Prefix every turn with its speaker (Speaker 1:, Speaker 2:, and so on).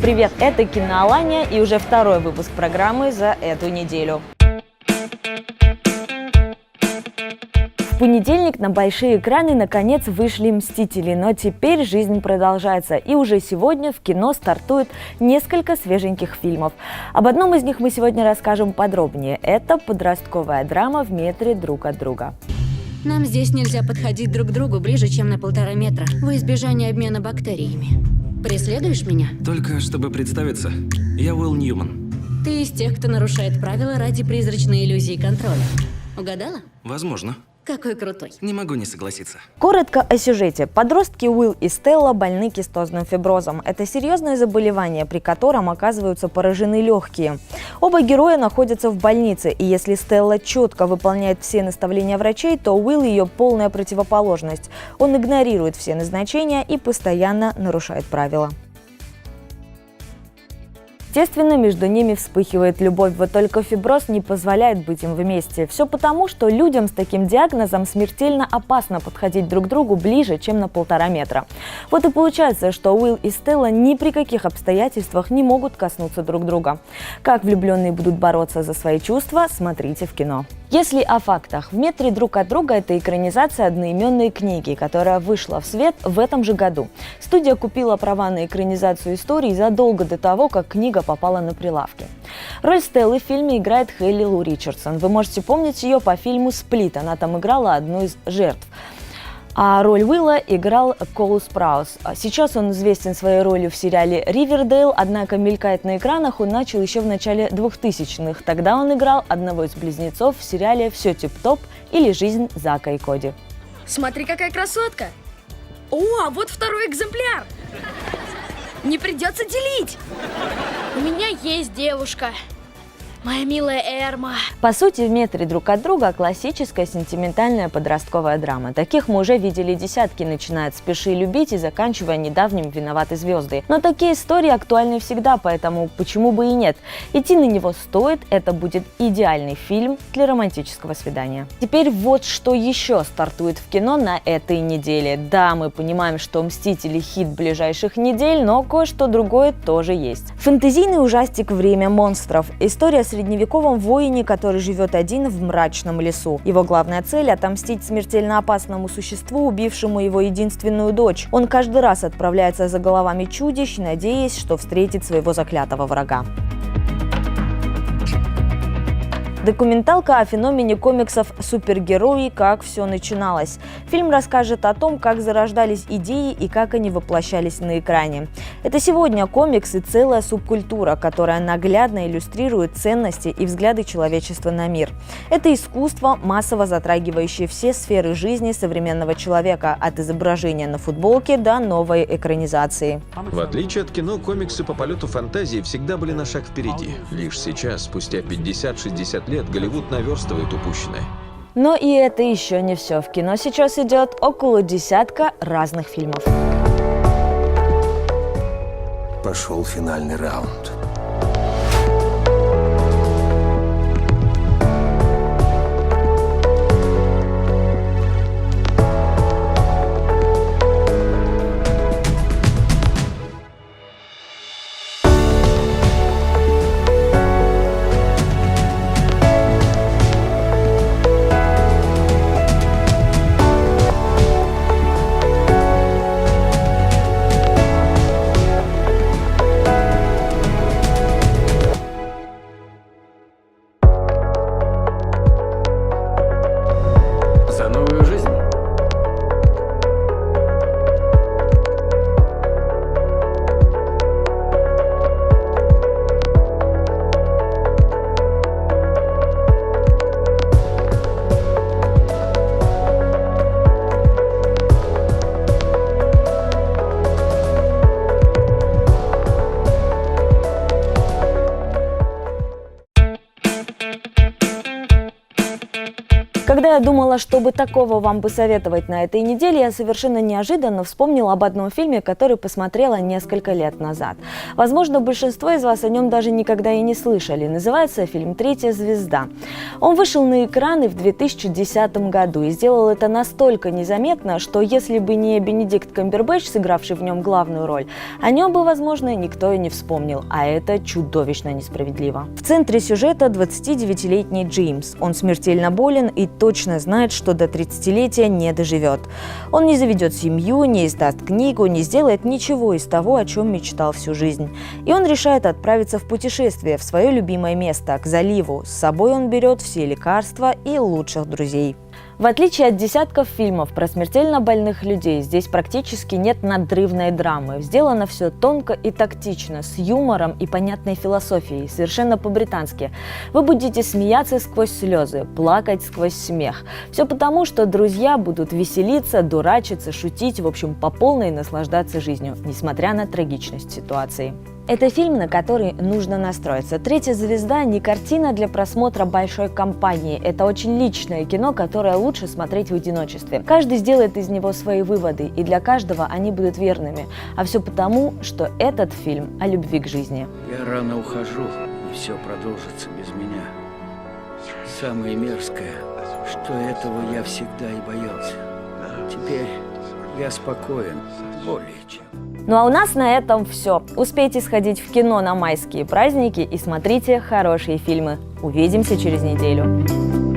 Speaker 1: привет! Это Киноалания и уже второй выпуск программы за эту неделю. В понедельник на большие экраны наконец вышли «Мстители», но теперь жизнь продолжается, и уже сегодня в кино стартует несколько свеженьких фильмов. Об одном из них мы сегодня расскажем подробнее. Это подростковая драма «В метре друг от друга».
Speaker 2: Нам здесь нельзя подходить друг к другу ближе, чем на 1,5 метра, во избежание обмена бактериями. Преследуешь меня?
Speaker 3: Только чтобы представиться, я Уилл Ньюман.
Speaker 2: Ты из тех, кто нарушает правила ради призрачной иллюзии контроля. Угадала?
Speaker 3: Возможно.
Speaker 2: Какой крутой.
Speaker 3: Не могу не согласиться.
Speaker 1: Коротко о сюжете. Подростки Уилл и Стелла больны кистозным фиброзом. Это серьезное заболевание, при котором оказываются поражены легкие. Оба героя находятся в больнице, и если Стелла четко выполняет все наставления врачей, то Уилл ее полная противоположность. Он игнорирует все назначения и постоянно нарушает правила. Естественно, между ними вспыхивает любовь, вот только фиброз не позволяет быть им вместе. Все потому, что людям с таким диагнозом смертельно опасно подходить друг к другу ближе, чем на 1,5 метра. Вот и получается, что Уилл и Стелла ни при каких обстоятельствах не могут коснуться друг друга. Как влюбленные будут бороться за свои чувства, смотрите в кино. Если о фактах. «В метре друг от друга» – это экранизация одноименной книги, которая вышла в свет в этом же году. Студия купила права на экранизацию истории задолго до того, как книга попала на прилавки. Роль Стеллы в фильме играет Хелли Лу Ричардсон. Вы можете помнить ее по фильму «Сплит», она там играла одну из жертв. А роль Уилла играл Коул Спраус. Сейчас он известен своей ролью в сериале «Ривердейл», однако мелькает на экранах он начал еще в начале 2000-х. Тогда он играл одного из близнецов в сериале «Все тип-топ» или «Жизнь Зака и Коди».
Speaker 4: Смотри, какая красотка! О, а вот второй экземпляр! Не придется делить! У меня есть девушка. Моя милая Эрма.
Speaker 1: По сути, «В метре друг от друга» классическая сентиментальная подростковая драма. Таких мы уже видели десятки, начиная от «Спеши любить» и заканчивая недавним «Виноваты звезды». Но такие истории актуальны всегда, поэтому почему бы и нет. Идти на него стоит, это будет идеальный фильм для романтического свидания. Теперь вот что еще стартует в кино на этой неделе. Да, мы понимаем, что «Мстители» хит ближайших недель, но кое-что другое тоже есть. Фэнтезийный ужастик «Время монстров». История о средневековом воине, который живет один в мрачном лесу. Его главная цель – отомстить смертельно опасному существу, убившему его единственную дочь. Он каждый раз отправляется за головами чудищ, надеясь, что встретит своего заклятого врага. Документалка о феномене комиксов «Супергерои. Как все начиналось». Фильм расскажет о том, как зарождались идеи и как они воплощались на экране. Это сегодня комиксы – целая субкультура, которая наглядно иллюстрирует ценности и взгляды человечества на мир. Это искусство, массово затрагивающее все сферы жизни современного человека, от изображения на футболке до новой экранизации.
Speaker 5: В отличие от кино, комиксы по полету фантазии всегда были на шаг впереди. Лишь сейчас, спустя 50-60 лет, Голливуд наверстывает упущенное.
Speaker 1: Но и это еще не все. В кино сейчас идет около десятка разных фильмов.
Speaker 6: Пошел финальный раунд.
Speaker 1: я думала, чтобы такого вам посоветовать на этой неделе, я совершенно неожиданно вспомнила об одном фильме, который посмотрела несколько лет назад. Возможно, большинство из вас о нем даже никогда и не слышали. Называется фильм «Третья звезда». Он вышел на экраны в 2010 году и сделал это настолько незаметно, что если бы не Бенедикт Камбербэтч, сыгравший в нем главную роль, о нем бы, возможно, никто и не вспомнил. А это чудовищно несправедливо. В центре сюжета 29-летний Джеймс. Он смертельно болен и точно знает, что до 30-летия не доживет. Он не заведет семью, не издаст книгу, не сделает ничего из того, о чем мечтал всю жизнь. И он решает отправиться в путешествие в свое любимое место, к заливу. С собой он берет все лекарства и лучших друзей. В отличие от десятков фильмов про смертельно больных людей, здесь практически нет надрывной драмы. Сделано все тонко и тактично, с юмором и понятной философией, совершенно по-британски. Вы будете смеяться сквозь слезы, плакать сквозь смех. Все потому, что друзья будут веселиться, дурачиться, шутить, в общем, по полной наслаждаться жизнью, несмотря на трагичность ситуации. Это фильм, на который нужно настроиться. «Третья звезда» не картина для просмотра большой компании. Это очень личное кино, которое лучше смотреть в одиночестве. Каждый сделает из него свои выводы, и для каждого они будут верными. А все потому, что этот фильм о любви к жизни.
Speaker 7: Я рано ухожу, и все продолжится без меня. Самое мерзкое, что этого я всегда и боялся. Теперь я спокоен, более чем.
Speaker 1: Ну а у нас на этом все. Успейте сходить в кино на майские праздники и смотрите хорошие фильмы. Увидимся через неделю.